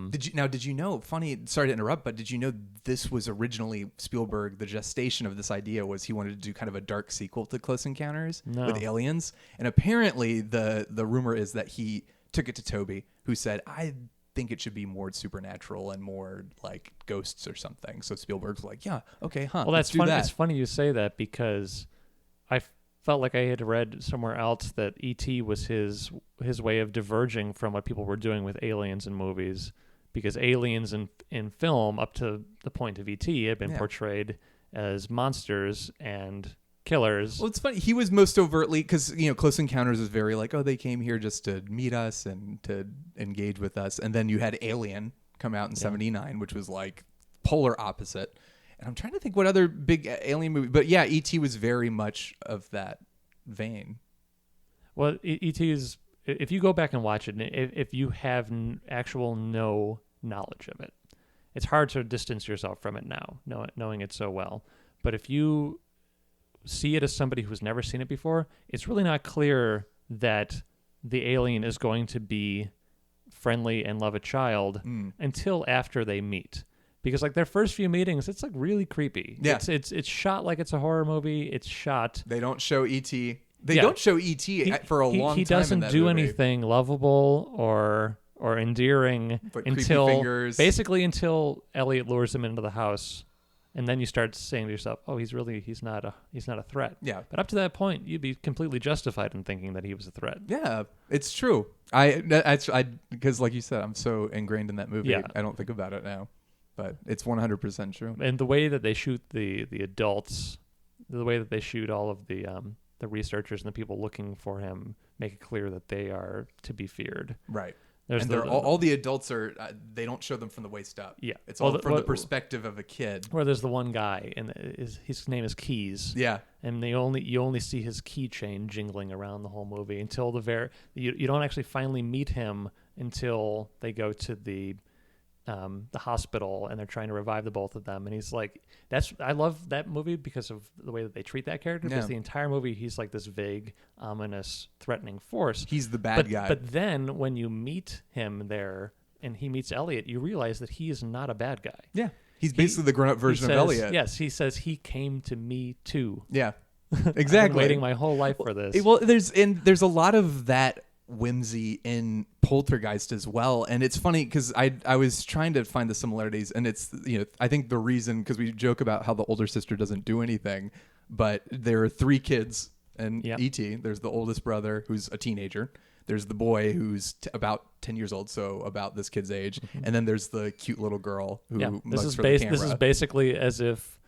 Did you know, funny, sorry to interrupt, but did you know this was originally Spielberg, the gestation of this idea was he wanted to do kind of a dark sequel to Close Encounters with aliens? And apparently the rumor is that he took it to Tobe, who said, I think it should be more supernatural and more like ghosts or something. So Spielberg's like, yeah, okay, Well, that's funny. It's funny you say that because I felt like I had read somewhere else that E.T. was his way of diverging from what people were doing with aliens in movies, because aliens in film up to the point of E.T. had been portrayed as monsters and killers. Well, it's funny. He was most overtly, because Close Encounters is very like, oh, they came here just to meet us and to engage with us, and then you had Alien come out in '79, which was like polar opposite. And I'm trying to think what other big alien movie, but yeah, E.T. was very much of that vein. Well, E.T. is, if you go back and watch it, if you have actual no knowledge of it, it's hard to distance yourself from it now, knowing it so well. But if you see it as somebody who's never seen it before, it's really not clear that the alien is going to be friendly and love a child until after they meet. Because like their first few meetings, it's like really creepy. Yeah. It's shot like it's a horror movie. It's shot. They don't show E.T. They don't show E.T. for a long time. He doesn't in that do movie. anything lovable or endearing But until fingers. Elliot lures him into the house. And then you start saying to yourself, "Oh, he's not a threat." Yeah. But up to that point, you'd be completely justified in thinking that he was a threat. Yeah, it's true. I because like you said, I'm so ingrained in that movie. Yeah. I don't think about it now, but it's 100% true. And the way that they shoot the adults, the way that they shoot all of the researchers and the people looking for him, make it clear that they are to be feared. Right. There's all the adults are. They don't show them from the waist up. Yeah, it's all from the perspective of a kid. Where there's the one guy, and his name is Keys. Yeah, and you only see his keychain jingling around the whole movie until you don't actually finally meet him until they go to the hospital and they're trying to revive the both of them. And he's like, I love that movie because of the way that they treat that character. Because the entire movie, he's like this vague, ominous, threatening force. He's the bad guy. But then when you meet him there and he meets Elliot, you realize that he is not a bad guy. Yeah. He's basically the grown-up version of Elliot. Yes, he says he came to me too. Yeah, exactly. I've been waiting my whole life for this. Well, there's a lot of that whimsy in Poltergeist as well, and it's funny because I was trying to find the similarities, and it's I think the reason, because we joke about how the older sister doesn't do anything, but there are three kids in E.T. There's the oldest brother who's a teenager. There's the boy who's about 10 years old, so about this kid's age, and then there's the cute little girl who mugs for the camera. This is basically as if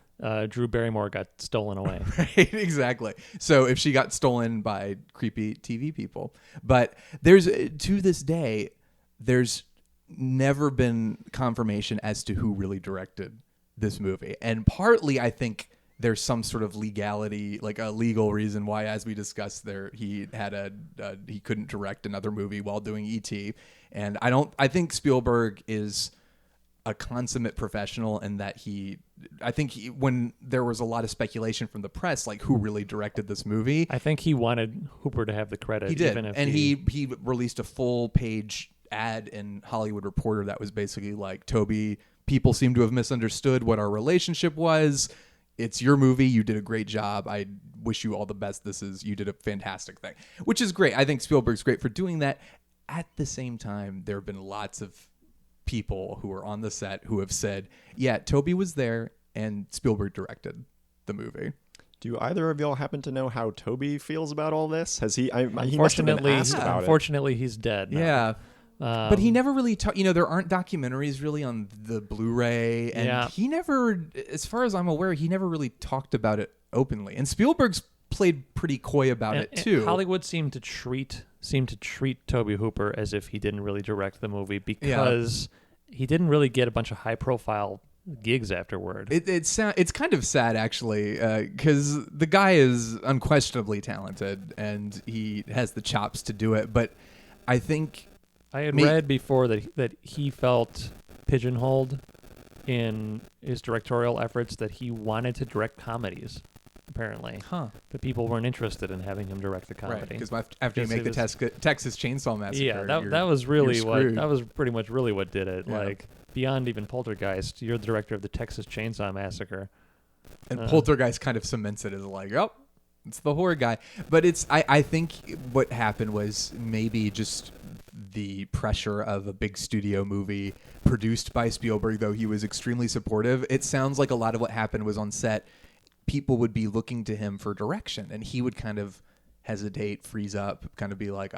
Drew Barrymore got stolen away. Right, exactly. So if she got stolen by creepy TV people. But there's, to this day, there's never been confirmation as to who really directed this movie. And partly, I think there's some sort of legality, like a legal reason why, as we discussed, he couldn't direct another movie while doing E.T. And I think Spielberg is a consummate professional, and that when there was a lot of speculation from the press, like who really directed this movie, I think he wanted Hooper to have the credit. He did, even if and he released a full page ad in Hollywood Reporter that was basically like, Tobe, people seem to have misunderstood what our relationship was. It's your movie. You did a great job. I wish you all the best. You did a fantastic thing, which is great. I think Spielberg's great for doing that. At the same time, there have been lots of people who are on the set who have said, yeah, Tobe was there and Spielberg directed the movie. Do either of y'all happen to know how Tobe feels about all this? Has he? He must have been asked about it. Unfortunately, he's dead now. Yeah. But he never really there aren't documentaries really on the Blu-ray, and he never, as far as I'm aware, he never really talked about it openly. And Spielberg's played pretty coy about it too. Hollywood seemed to treat Tobe Hooper as if he didn't really direct the movie, because he didn't really get a bunch of high-profile gigs afterward. It's kind of sad, actually, because the guy is unquestionably talented and he has the chops to do it. But I think I had read before that he felt pigeonholed in his directorial efforts, that he wanted to direct comedies, apparently. But people weren't interested in having him direct the comedy. Right, because after you make the Texas Chainsaw Massacre, that was pretty much what did it. Yeah. Like, beyond even Poltergeist, you're the director of the Texas Chainsaw Massacre. And Poltergeist kind of cements it as like, it's the horror guy. But I think what happened was maybe just the pressure of a big studio movie produced by Spielberg, though he was extremely supportive. It sounds like a lot of what happened was on set, people would be looking to him for direction, and he would kind of hesitate, freeze up, kind of be like,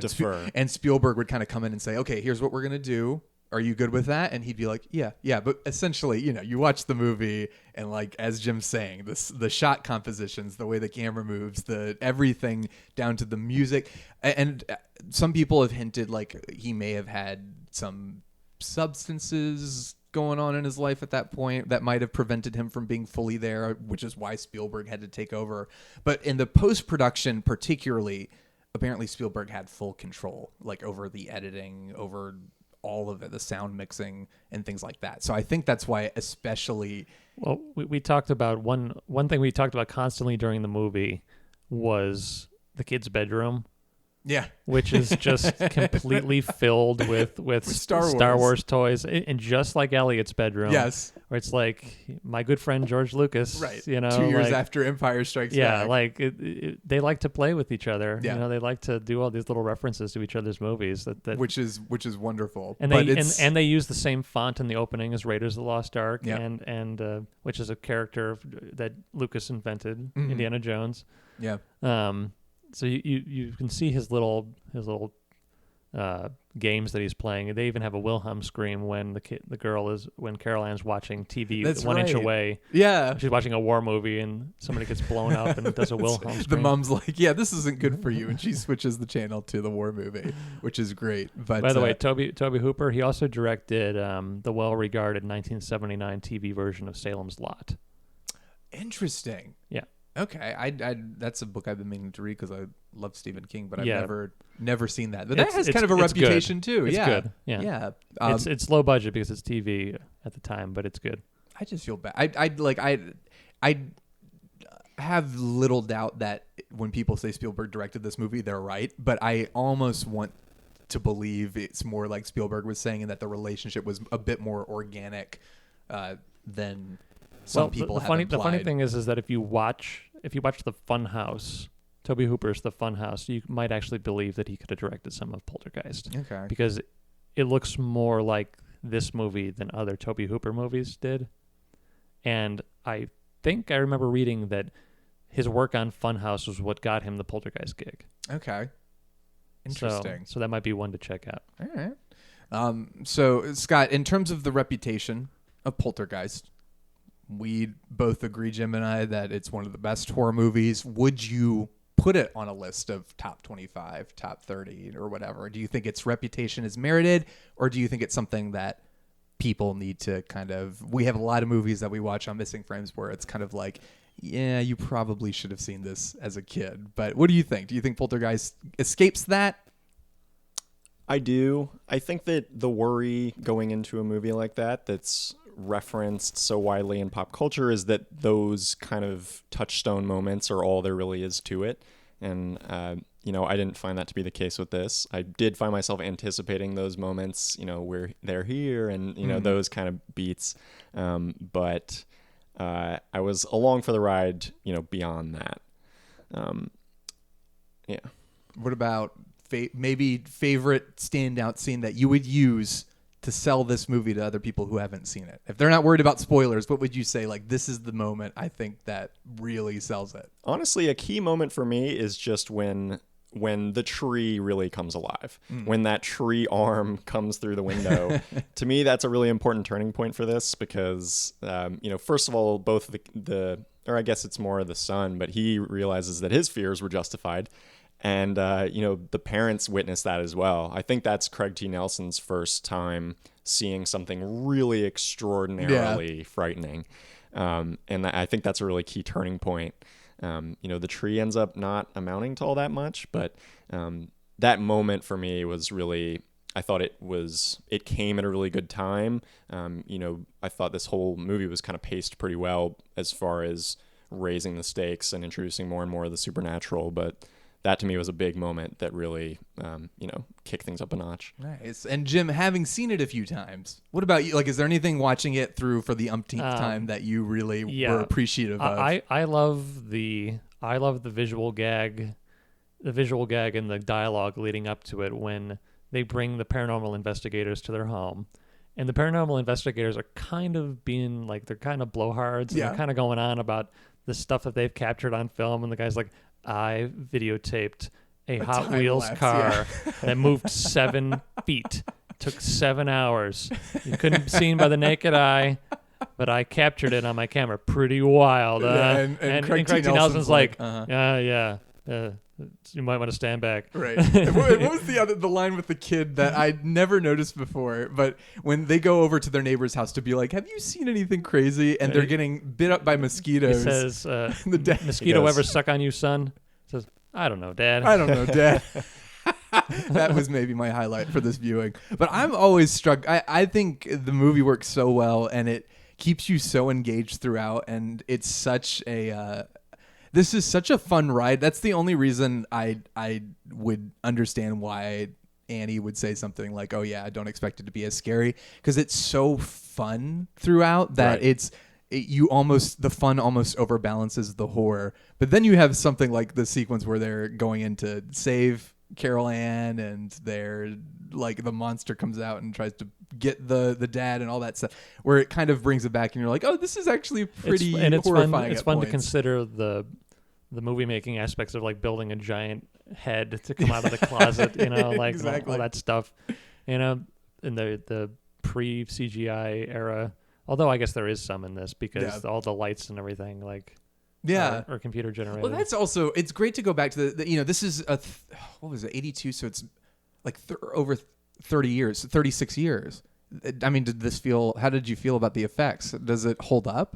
defer. And Spielberg would kind of come in and say, okay, here's what we're going to do. Are you good with that? And he'd be like, yeah. But essentially, you watch the movie, and like, as Jim's saying, the shot compositions, the way the camera moves, the everything down to the music. And some people have hinted like he may have had some substances going on in his life at that point that might have prevented him from being fully there, which is why Spielberg had to take over. But in the post-production particularly, apparently Spielberg had full control, like over the editing, over all of it, the sound mixing and things like that. So I think that's why, especially, well, we talked about one thing we talked about constantly during the movie was the kid's bedroom. Yeah, which is just completely filled with Star Wars toys, and just like Elliot's bedroom. Yes, where it's like my good friend George Lucas. Right, 2 years after Empire Strikes Back. Like they like to play with each other. Yeah. They like to do all these little references to each other's movies. That which is wonderful. And they use the same font in the opening as Raiders of the Lost Ark, and which is a character that Lucas invented, Indiana Jones. Yeah. So you can see his little games that he's playing. They even have a Wilhelm scream when when Carol Ann's watching TV. That's 1 inch right. away. Yeah, she's watching a war movie and somebody gets blown up and does a Wilhelm scream. The mom's like, "Yeah, this isn't good for you," and she switches the channel to the war movie, which is great. But by the way, Tobe Hooper, he also directed the well-regarded 1979 TV version of Salem's Lot. Interesting. Yeah. Okay, I that's a book I've been meaning to read because I love Stephen King, but I've never seen that. But that has kind of a reputation too. It's yeah, good. Yeah. It's low budget because it's TV at the time, but it's good. I just feel bad. I have little doubt that when people say Spielberg directed this movie, they're right. But I almost want to believe it's more like Spielberg was saying, and that the relationship was a bit more organic than some people have implied. The funny thing is that if you watch the Funhouse, Tobe Hooper's The Funhouse, you might actually believe that he could have directed some of Poltergeist. Okay. Because it looks more like this movie than other Tobe Hooper movies did. And I think I remember reading that his work on Funhouse was what got him the Poltergeist gig. Okay. Interesting. So that might be one to check out. All right. So, Scott, in terms of the reputation of Poltergeist, we both agree, Jim and I, that it's one of the best horror movies. Would you put it on a list of top 25, top 30, or whatever? Do you think its reputation is merited, or do you think it's something that people need to kind of... We have a lot of movies that we watch on Missing Frames where it's kind of like, yeah, you probably should have seen this as a kid. But what do you think? Do you think Poltergeist escapes that? I do. I think that the worry going into a movie like that's referenced so widely in pop culture is that those kind of touchstone moments are all there really is to it. And, I didn't find that to be the case with this. I did find myself anticipating those moments, where they're here and, those kind of beats. But I was along for the ride, beyond that. Yeah. What about maybe favorite standout scene that you would use to sell this movie to other people who haven't seen it? If they're not worried about spoilers, what would you say, like, this is the moment I think that really sells it? Honestly, a key moment for me is just when the tree really comes alive. When that tree arm comes through the window. To me, that's a really important turning point for this because, first of all, both or I guess it's more the son, but he realizes that his fears were justified. And, the parents witness that as well. I think that's Craig T. Nelson's first time seeing something really extraordinarily frightening. And I think that's a really key turning point. The tree ends up not amounting to all that much, but that moment for me was really, I thought it came at a really good time. I thought this whole movie was kind of paced pretty well as far as raising the stakes and introducing more and more of the supernatural, but that to me was a big moment that really, kicked things up a notch. Nice. And Jim, having seen it a few times, what about you? Like, is there anything watching it through for the umpteenth time that you really were appreciative of? I love the visual gag, and the dialogue leading up to it when they bring the paranormal investigators to their home. And the paranormal investigators are kind of being like, they're kind of blowhards. And they're kind of going on about the stuff that they've captured on film. And the guy's like, I videotaped a Hot Wheels car that moved 7 feet. Took 7 hours. You couldn't be seen by the naked eye, but I captured it on my camera. Pretty wild. And Craig T. Nelson's like, you might want to stand back. Right. What was the line with the kid that I'd never noticed before? But when they go over to their neighbor's house to be like, have you seen anything crazy? And they're getting bit up by mosquitoes. He says, mosquito ever suck on you, son? He says, I don't know, Dad. I don't know, Dad. That was maybe my highlight for this viewing. But I'm always struck. I think the movie works so well, and it keeps you so engaged throughout. And it's such a... This is such a fun ride. That's the only reason I would understand why Annie would say something like, oh yeah, I don't expect it to be as scary, because it's so fun throughout that the fun almost overbalances the horror. But then you have something like the sequence where they're going in to save Carol Ann, and they're like, the monster comes out and tries to get the dad and all that stuff, where it kind of brings it back and you're like, oh, this is actually pretty horrifying. It's fun to consider the movie making aspects of like building a giant head to come out of the closet, like exactly. all that stuff, in the pre CGI era. Although I guess there is some in this because all the lights and everything are computer generated. Well, that's also, it's great to go back to this is what was it, 82? So it's like over 30 years, 36 years. I mean, how did you feel about the effects? Does it hold up?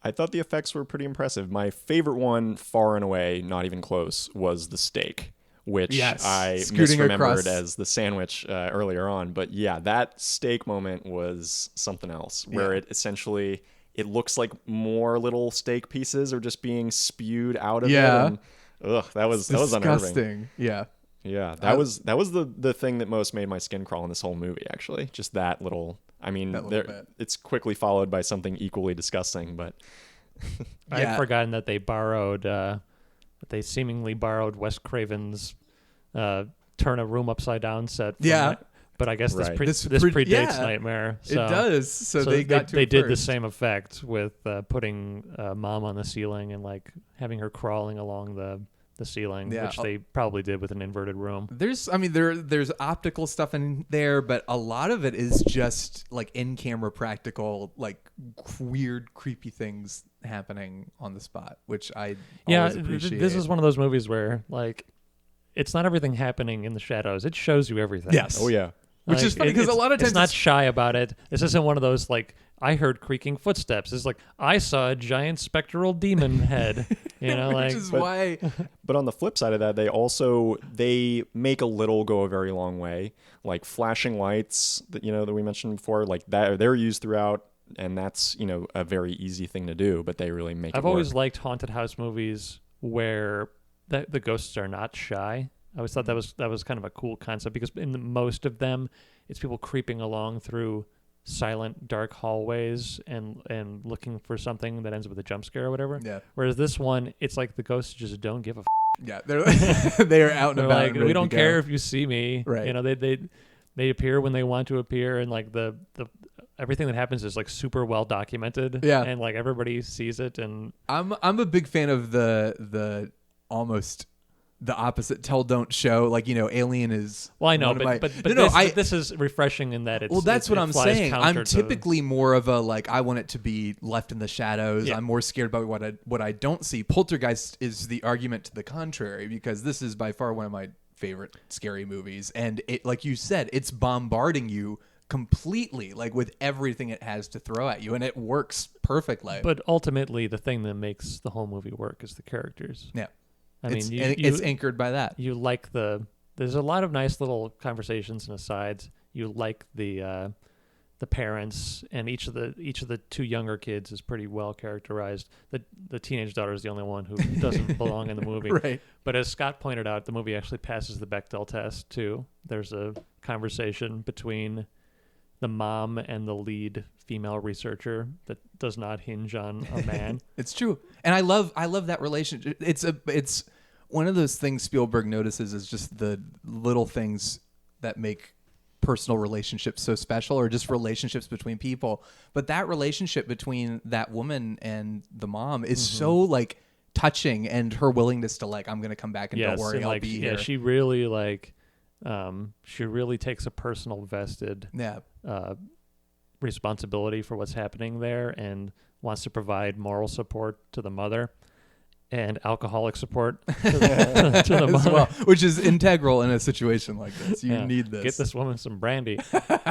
I thought the effects were pretty impressive. My favorite one, far and away, not even close, was the steak, which I misremembered as the sandwich earlier on. But yeah, that steak moment was something else, where it essentially, it looks like more little steak pieces are just being spewed out of it. And, that was unnerving. Yeah. Yeah, that was the thing that most made my skin crawl in this whole movie, actually. Just that little... I mean, it's quickly followed by something equally disgusting, but... I had forgotten that they seemingly borrowed Wes Craven's Turn a Room Upside Down set. But I guess this predates Nightmare. So, it does. So they did the same effect with putting Mom on the ceiling and like having her crawling along the the ceiling, Yeah. which they probably did with an inverted room. There's optical stuff in there, but a lot of it is just like in-camera practical, like weird, creepy things happening on the spot, which I always appreciate. This is one of those movies where like it's not everything happening in the shadows. It shows you everything. Yes. Oh yeah. Which is funny because a lot of times it's not shy about it. This isn't one of those like I heard creaking footsteps. It's like I saw a giant spectral demon head. You know, like which is why. But on the flip side of that, they make a little go a very long way. Like flashing lights that we mentioned before, like that they're used throughout, and that's a very easy thing to do. But they really make. I've it always work. liked haunted house movies where the ghosts are not shy. I always thought that was kind of a cool concept because in most of them, it's people creeping along through silent, dark hallways and looking for something that ends up with a jump scare or whatever. Yeah. Whereas this one, it's like the ghosts just don't give a. Yeah, they're out and They're about. like, and ready we don't to go. care if you see me. Right. They appear when they want to appear, and like the everything that happens is like super well documented. Yeah. And like everybody sees it, and I'm a big fan of the almost the opposite tell don't show, like Alien is well, I know, one of my- but this is refreshing in that it's well, that's what I'm flies saying. counter I'm to- typically more of a like I want it to be left in the shadows. Yeah. I'm more scared about what I don't see. Poltergeist is the argument to the contrary because this is by far one of my favorite scary movies, and it, like you said, it's bombarding you completely, like with everything it has to throw at you, and it works perfectly. But ultimately, the thing that makes the whole movie work is the characters. Yeah, I it's, mean, and it's anchored by that. You like there's a lot of nice little conversations and asides. You like the parents, and each of the two younger kids is pretty well characterized. The teenage daughter is the only one who doesn't belong in the movie. Right. But as Scott pointed out, the movie actually passes the Bechdel test too. There's a conversation between the mom and the lead female researcher that does not hinge on a man. It's true, and I love that relationship. It's one of those things Spielberg notices is just the little things that make personal relationships so special, or just relationships between people. But that relationship between that woman and the mom is so like touching, and her willingness to like, I'm gonna come back and don't worry, and I'll like, be yeah, here. she really she really takes a personal vested Yeah. responsibility for what's happening there, and wants to provide moral support to the mother and alcoholic support to the As mother. well, which is integral in a situation like this. You Yeah. need this. Get this woman some brandy.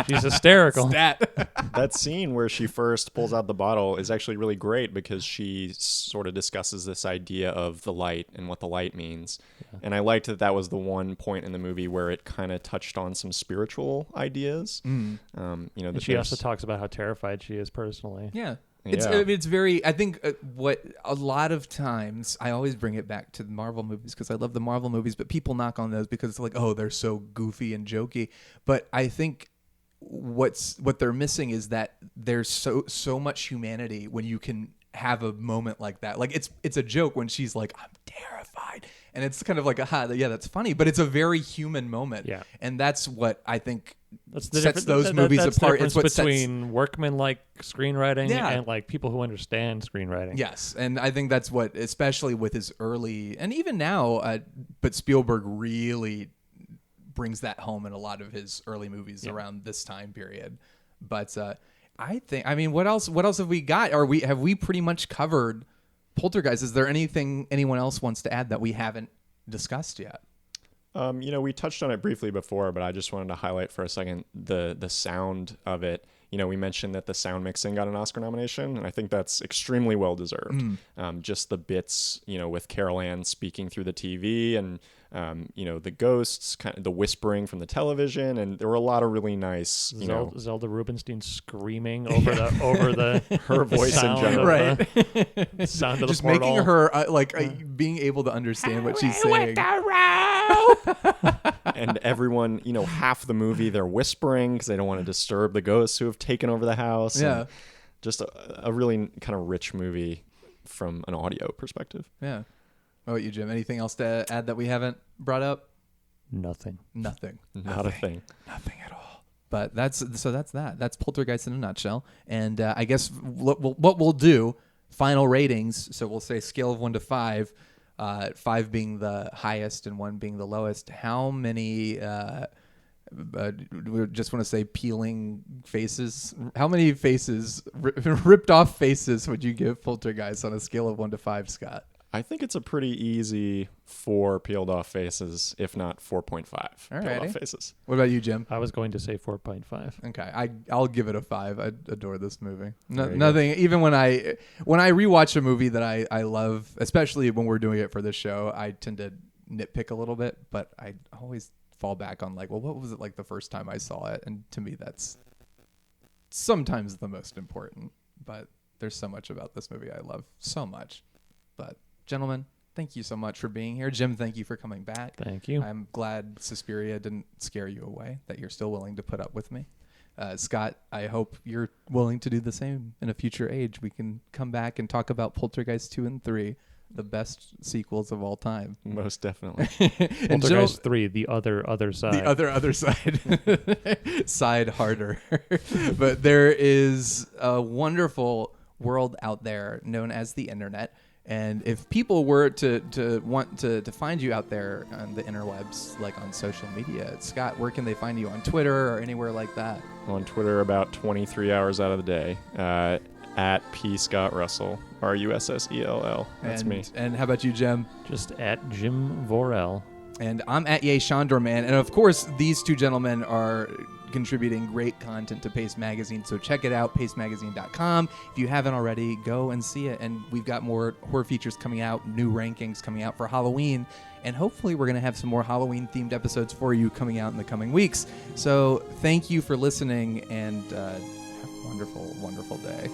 She's hysterical. Stat. That scene where she first pulls out the bottle is actually really great because she sort of discusses this idea of the light and what the light means. Yeah. And I liked that was the one point in the movie where it kind of touched on some spiritual ideas. And That she also talks about how terrified she is personally. Yeah. Yeah. It's very, I think what a lot of times, I always bring it back to the Marvel movies because I love the Marvel movies, but people knock on those because it's like, oh, they're so goofy and jokey. But I think what they're missing is that there's so much humanity when you can have a moment like that. Like it's a joke when she's like, I'm terrified. And it's kind of like, yeah, that's funny, but it's a very human moment. Yeah. And that's what I think That's the sets difference- those movies that's apart. The It's difference what between workman-like screenwriting Yeah. and like people who understand screenwriting. Yes, and I think that's what, especially with his early, and even now, but Spielberg really brings that home in a lot of his early movies around this time period. But I mean, what else have we got? Have we pretty much covered Poltergeist? Is there anything anyone else wants to add that we haven't discussed yet? We touched on it briefly before, but I just wanted to highlight for a second the sound of it. We mentioned that the sound mixing got an Oscar nomination, and I think that's extremely well deserved. Just the bits, with Carol Ann speaking through the TV, and the ghosts, kind of the whispering from the television, and there were a lot of really nice, Zelda Rubinstein screaming over the her voice in sound general. of the sound of Just the portal. making her being able to understand what she's saying. And everyone, half the movie they're whispering because they don't want to disturb the ghosts who have taken over the house. Yeah. And just a really kind of rich movie from an audio perspective. Yeah. What about you, Jim? Anything else to add that we haven't brought up? Nothing. Nothing. Not a thing. Nothing at all. But that's that. That's Poltergeist in a nutshell. And I guess what we'll do, final ratings. So we'll say scale of 1 to 5. 5 being the highest and 1 being the lowest, how many, we just want to say peeling faces, how many faces, ripped off faces would you give Poltergeist on a scale of 1 to 5, Scott? I think it's a pretty easy 4 peeled off faces, if not 4.5 peeled off faces. What about you, Jim? I was going to say 4.5. Okay, I'll give it a 5. I adore this movie. Nothing. Even when I rewatch a movie that I love, especially when we're doing it for this show, I tend to nitpick a little bit, but I always fall back on like, well, what was it like the first time I saw it? And to me, that's sometimes the most important. But there's so much about this movie I love so much. But gentlemen, thank you so much for being here. Jim, thank you for coming back. Thank you. I'm glad Suspiria didn't scare you away, that you're still willing to put up with me. Scott, I hope you're willing to do the same in a future age. We can come back and talk about Poltergeist 2 and 3, the best sequels of all time. Most definitely. And Poltergeist 3, the other side. The other side. Side harder. But there is a wonderful world out there known as the internet. And if people were to want to find you out there on the interwebs, like on social media, Scott, where can they find you? On Twitter or anywhere like that? On Twitter about 23 hours out of the day, at P. Scott Russell, Russell. That's me. And how about you, Jim? Just at Jim Vorel. And I'm at Ye Chandra-Man. And of course, these two gentlemen are contributing great content to Paste Magazine, so check it out, pastemagazine.com. If you haven't already, go and see it. And we've got more horror features coming out, new rankings coming out for Halloween, and hopefully we're going to have some more Halloween-themed episodes for you coming out in the coming weeks. So thank you for listening, and have a wonderful, wonderful day.